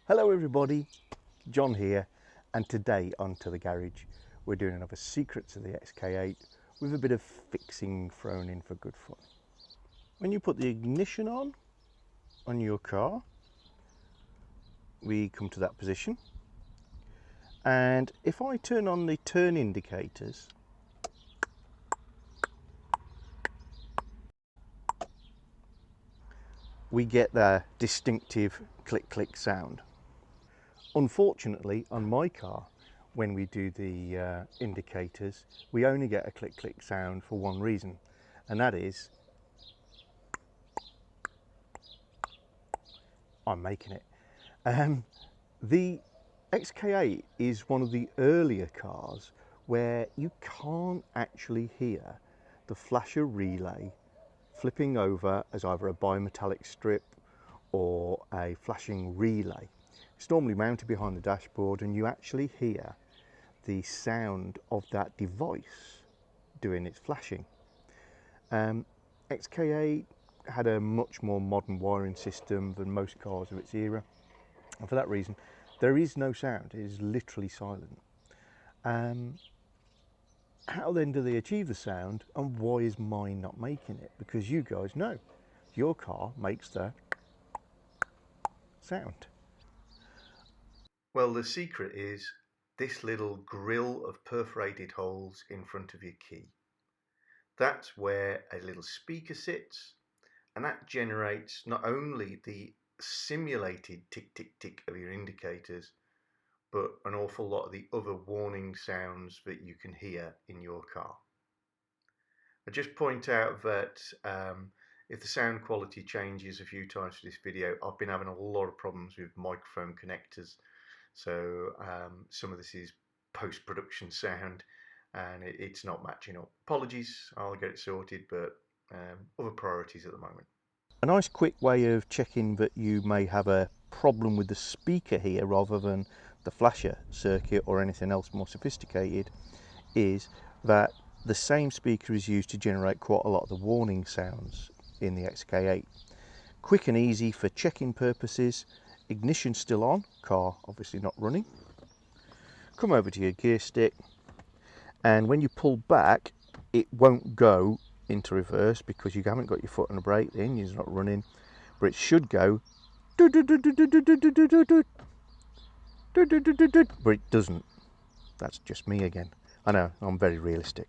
Hello everybody, John here, and today onto the garage. We're doing another Secrets of the XK8 with a bit of fixing thrown in for good fun. When you put the ignition on your car, we come to that position, and if I turn on the turn indicators, we get the distinctive click click sound. Unfortunately, on my car, when we do the indicators, we only get a click click sound for one reason, and that is I'm making it. The XK8 is one of the earlier cars where you can't actually hear the flasher relay flipping over as either a bimetallic strip or a flashing relay. It's normally mounted behind the dashboard, and you actually hear the sound of that device doing its flashing. XK8 had a much more modern wiring system than most cars of its era, and for that reason there is no sound. It is literally silent. How then do they achieve the sound, and why is mine not making it? Because you guys know your car makes the sound. Well, the secret is this little grill of perforated holes in front of your key. That's where a little speaker sits, and that generates not only the simulated tick tick tick of your indicators, but an awful lot of the other warning sounds that you can hear in your car. I just point out that if the sound quality changes a few times for this video, I've been having a lot of problems with microphone connectors, so some of this is post-production sound and it's not matching up. Apologies, I'll get it sorted, but other priorities at the moment. A nice quick way of checking that you may have a problem with the speaker here rather than the flasher circuit or anything else more sophisticated is that the same speaker is used to generate quite a lot of the warning sounds in the XK8. Quick and easy for checking purposes. Ignition still on, car obviously not running. Come over to your gear stick, and when you pull back it won't go into reverse because you haven't got your foot on the brake, the engine's not running, but it should go, but it doesn't. That's just me again. I know, I'm very realistic.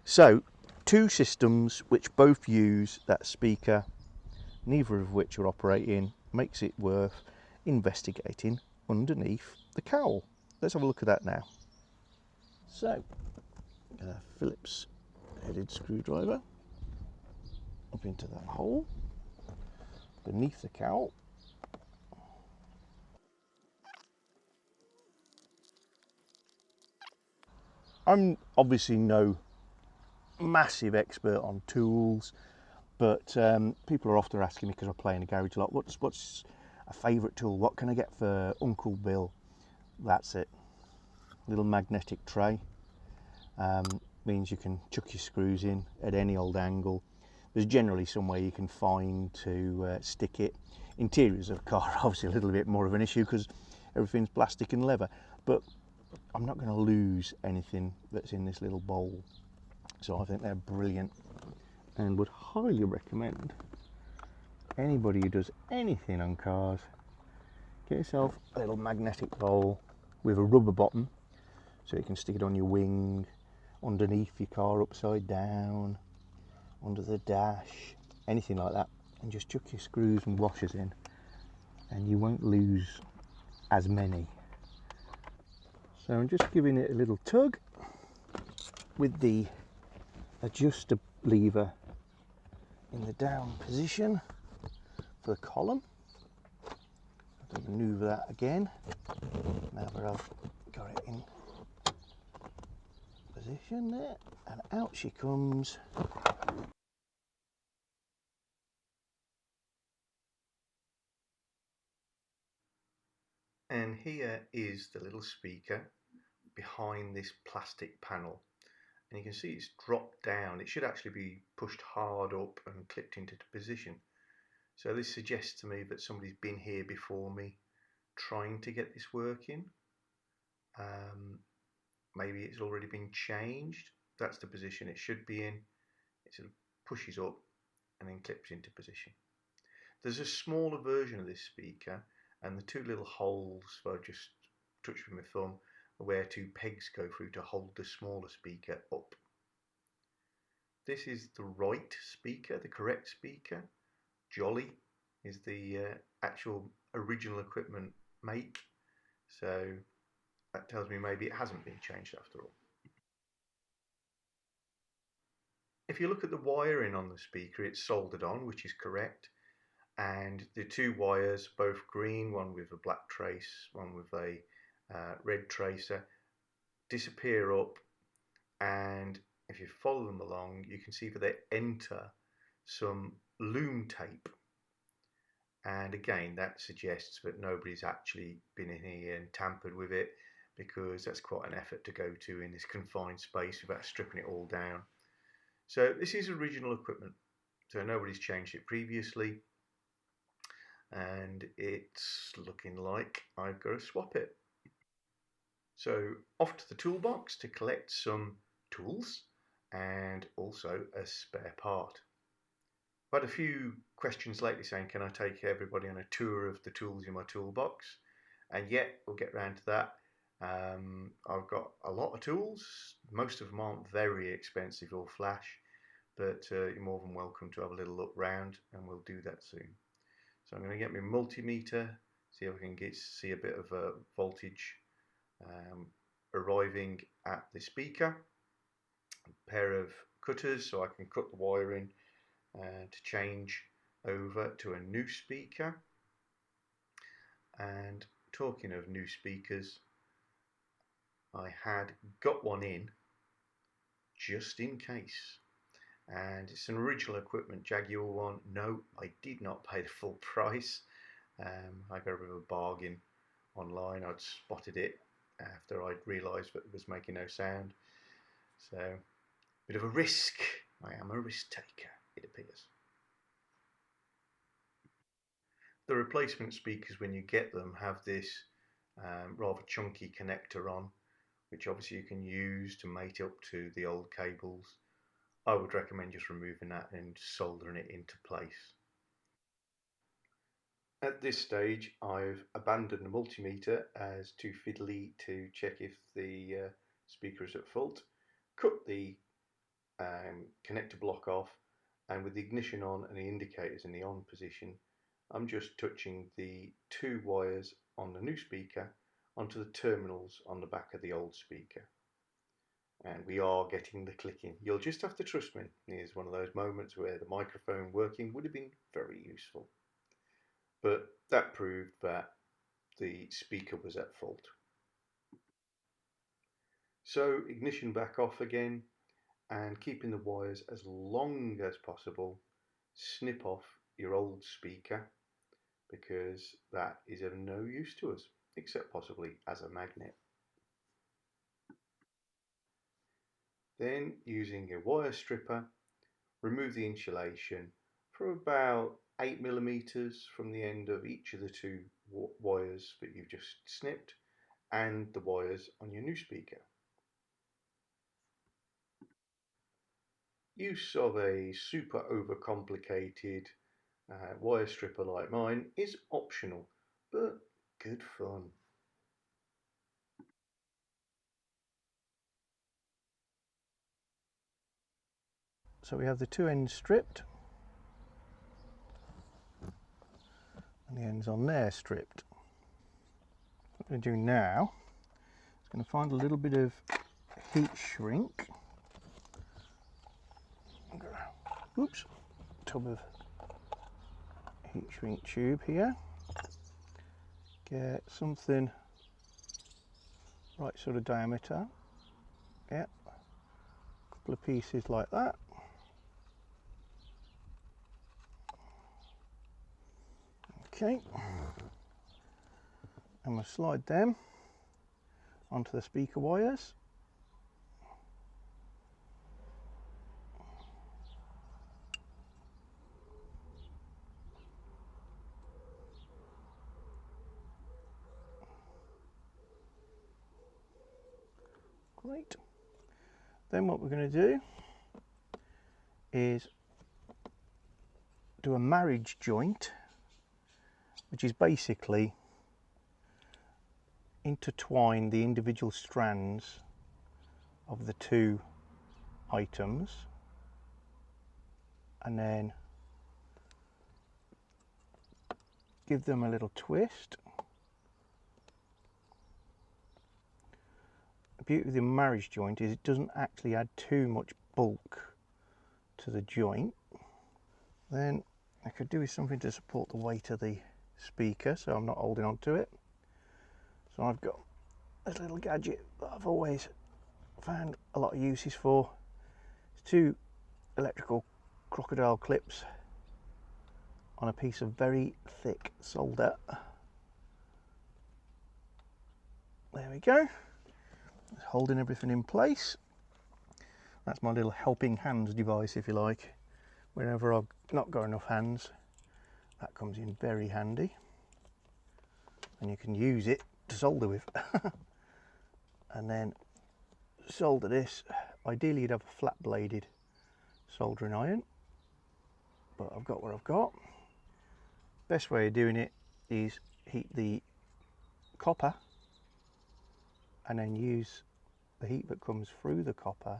So two systems which both use that speaker, neither of which are operating, makes it worth investigating underneath the cowl. Let's have a look at that now. So, Phillips headed screwdriver up into that hole beneath the cowl. I'm obviously no massive expert on tools, but people are often asking me, because I play in a garage a lot, what's a favourite tool? What can I get for Uncle Bill? That's it. Little magnetic tray. Means you can chuck your screws in at any old angle. There's generally somewhere you can find to stick it. Interiors of a car are obviously a little bit more of an issue because everything's plastic and leather, but I'm not going to lose anything that's in this little bowl, so I think they're brilliant and would highly recommend anybody who does anything on cars, get yourself a little magnetic bowl with a rubber bottom so you can stick it on your wing, underneath your car, upside down, under the dash, anything like that, and just chuck your screws and washers in and you won't lose as many. So I'm just giving it a little tug with the adjuster lever in the down position for the column. I'll manoeuvre that again now that I've got it in position there, and out she comes. And here is the little speaker behind this plastic panel, and you can see it's dropped down. It should actually be pushed hard up and clipped into position. So this suggests to me that somebody's been here before me trying to get this working. Maybe it's already been changed. That's the position it should be in. It sort of pushes up and then clips into position. There's a smaller version of this speaker, and the two little holes that I've just touched with my thumb are where two pegs go through to hold the smaller speaker up. This is the right speaker, the correct speaker. Jolly is the actual original equipment make, so that tells me maybe it hasn't been changed after all. If you look at the wiring on the speaker, it's soldered on, which is correct, and the two wires, both green, one with a black trace, one with a red tracer, disappear up, and if you follow them along, you can see that they enter some loom tape. And again, that suggests that nobody's actually been in here and tampered with it, because that's quite an effort to go to in this confined space without stripping it all down. So this is original equipment, so nobody's changed it previously, and it's looking like I've got to swap it. So off to the toolbox to collect some tools and also a spare part. I've had a few questions lately saying, can I take everybody on a tour of the tools in my toolbox? And yeah, we'll get round to that. I've got a lot of tools. Most of them aren't very expensive or flash, but you're more than welcome to have a little look round, and we'll do that soon. So I'm going to get my multimeter, see if I can see a bit of a voltage arriving at the speaker. A pair of cutters so I can cut the wiring to change over to a new speaker. And talking of new speakers, I had got one in just in case, and it's an original equipment Jaguar one. No, I did not pay the full price. I got a bit of a bargain online. I'd spotted it after I'd realised that it was making no sound. So, bit of a risk. I am a risk taker, it appears. The replacement speakers, when you get them, have this rather chunky connector on, which obviously you can use to mate up to the old cables. I would recommend just removing that and soldering it into place. At this stage, I've abandoned the multimeter as too fiddly to check if the speaker is at fault. Cut the connector block off, and with the ignition on and the indicators in the on position, I'm just touching the two wires on the new speaker onto the terminals on the back of the old speaker. And we are getting the clicking. You'll just have to trust me. Here's one of those moments where the microphone working would have been very useful. But that proved that the speaker was at fault. So ignition back off again, and keeping the wires as long as possible, snip off your old speaker, because that is of no use to us, except possibly as a magnet. Then, using a wire stripper, remove the insulation for about 8mm from the end of each of the two wires that you've just snipped, and the wires on your new speaker. Use of a super overcomplicated wire stripper like mine is optional, but good fun. So we have the two ends stripped, and the ends on there stripped. What I'm going to do now is going to find a little bit of heat shrink. Oops, top of heat shrink tube here. Get something right sort of diameter. Yep, a couple of pieces like that. Okay, and we'll slide them onto the speaker wires. Right. Then what we're going to do is do a marriage joint, which is basically intertwine the individual strands of the two items and then give them a little twist. The beauty of the marriage joint is it doesn't actually add too much bulk to the joint. Then I could do with something to support the weight of the speaker so I'm not holding on to it. So I've got this little gadget that I've always found a lot of uses for. It's two electrical crocodile clips on a piece of very thick solder. There we go. It's holding everything in place. That's my little helping hands device, if you like. Whenever I've not got enough hands, that comes in very handy. And you can use it to solder with. And then solder this. Ideally you'd have a flat bladed soldering iron, but I've got what I've got. Best way of doing it is heat the copper and then use the heat that comes through the copper,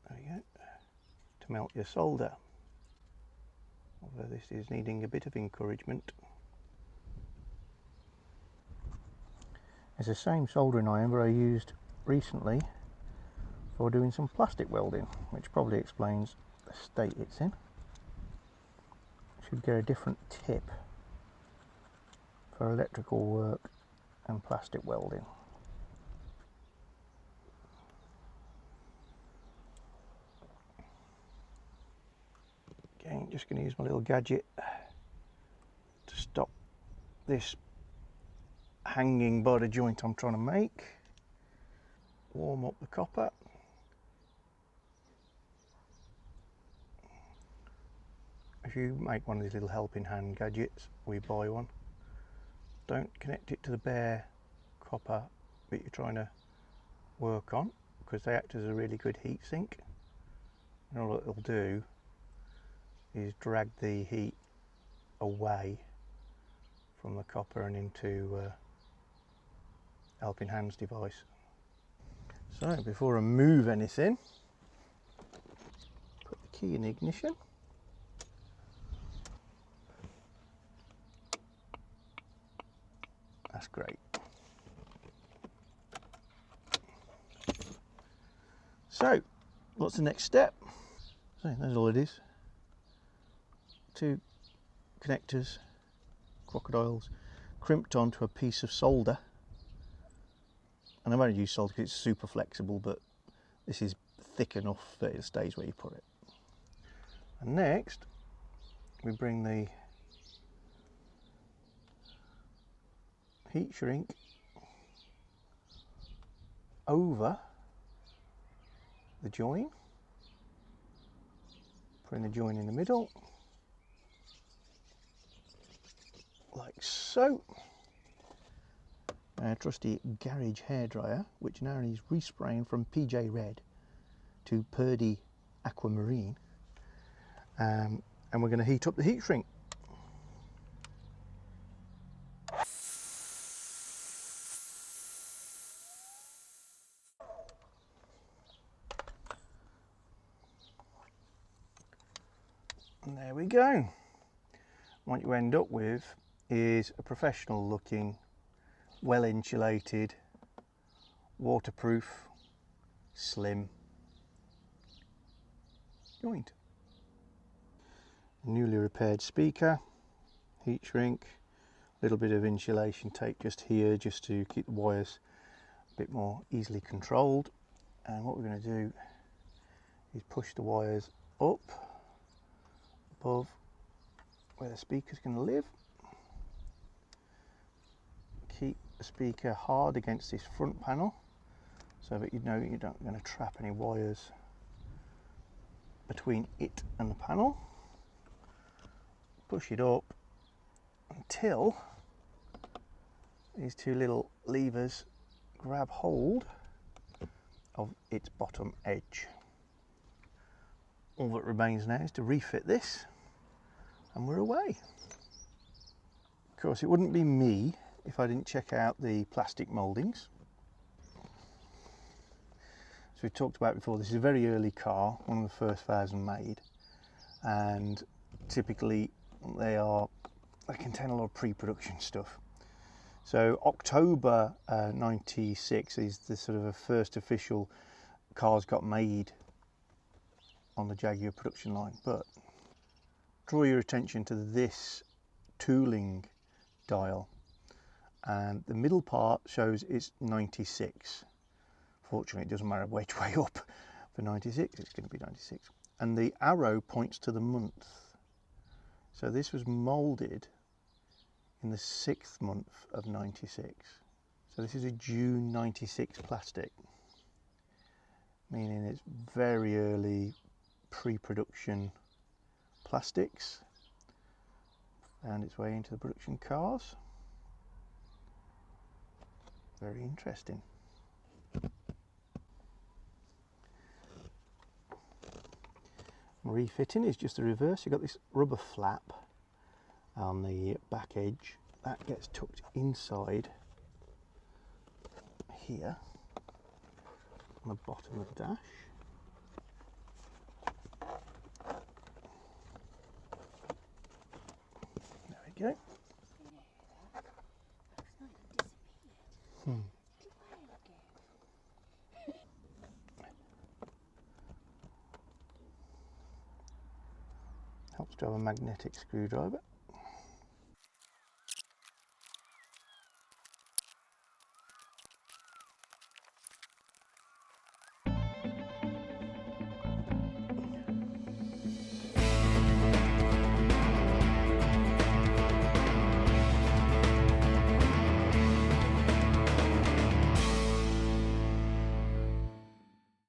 there we go, to melt your solder. Although this is needing a bit of encouragement. It's the same soldering iron that I used recently for doing some plastic welding, which probably explains the state it's in. Should get a different tip for electrical work and plastic welding. Again, just going to use my little gadget to stop this hanging by the joint I'm trying to make. Warm up the copper. If you make one of these little helping hand gadgets, or you buy one, don't connect it to the bare copper that you're trying to work on, because they act as a really good heat sink. And all it'll do is drag the heat away from the copper and into helping hands device. So before I move anything, put the key in the ignition. That's great. So what's the next step? So that's all it is. Two connectors, crocodiles, crimped onto a piece of solder. And I've only used solder because it's super flexible, but this is thick enough that it stays where you put it. And next, we bring the heat shrink over the join, putting the join in the middle, like so. Our trusty garage hairdryer, which now needs respraying from PJ Red to Purdy Aquamarine, and we're going to heat up the heat shrink. And there we go. What you end up with is a professional looking, well insulated, waterproof, slim joint. Newly repaired speaker, heat shrink, a little bit of insulation tape just here just to keep the wires a bit more easily controlled. And what we're going to do is push the wires up above where the speaker's going to live. Keep the speaker hard against this front panel so that you know you're not going to trap any wires between it and the panel. Push it up until these two little levers grab hold of its bottom edge. All that remains now is to refit this and we're away. Of course, it wouldn't be me if I didn't check out the plastic mouldings. So we talked about before, this is a very early car, one of the first 1,000 made, and typically they contain a lot of pre-production stuff. So October 96 is the sort of the first official cars got made on the Jaguar production line. But draw your attention to this tooling dial, and the middle part shows it's 96. Fortunately, it doesn't matter which way up. For 96, it's going to be 96. And the arrow points to the month. So this was moulded in the 6th month of 96. So this is a June 96 plastic, meaning it's very early pre-production plastics. Found its way into the production cars. Very interesting. Refitting is just the reverse. You've got this rubber flap on the back edge that gets tucked inside here on the bottom of the dash. There we go. Helps to have a magnetic screwdriver.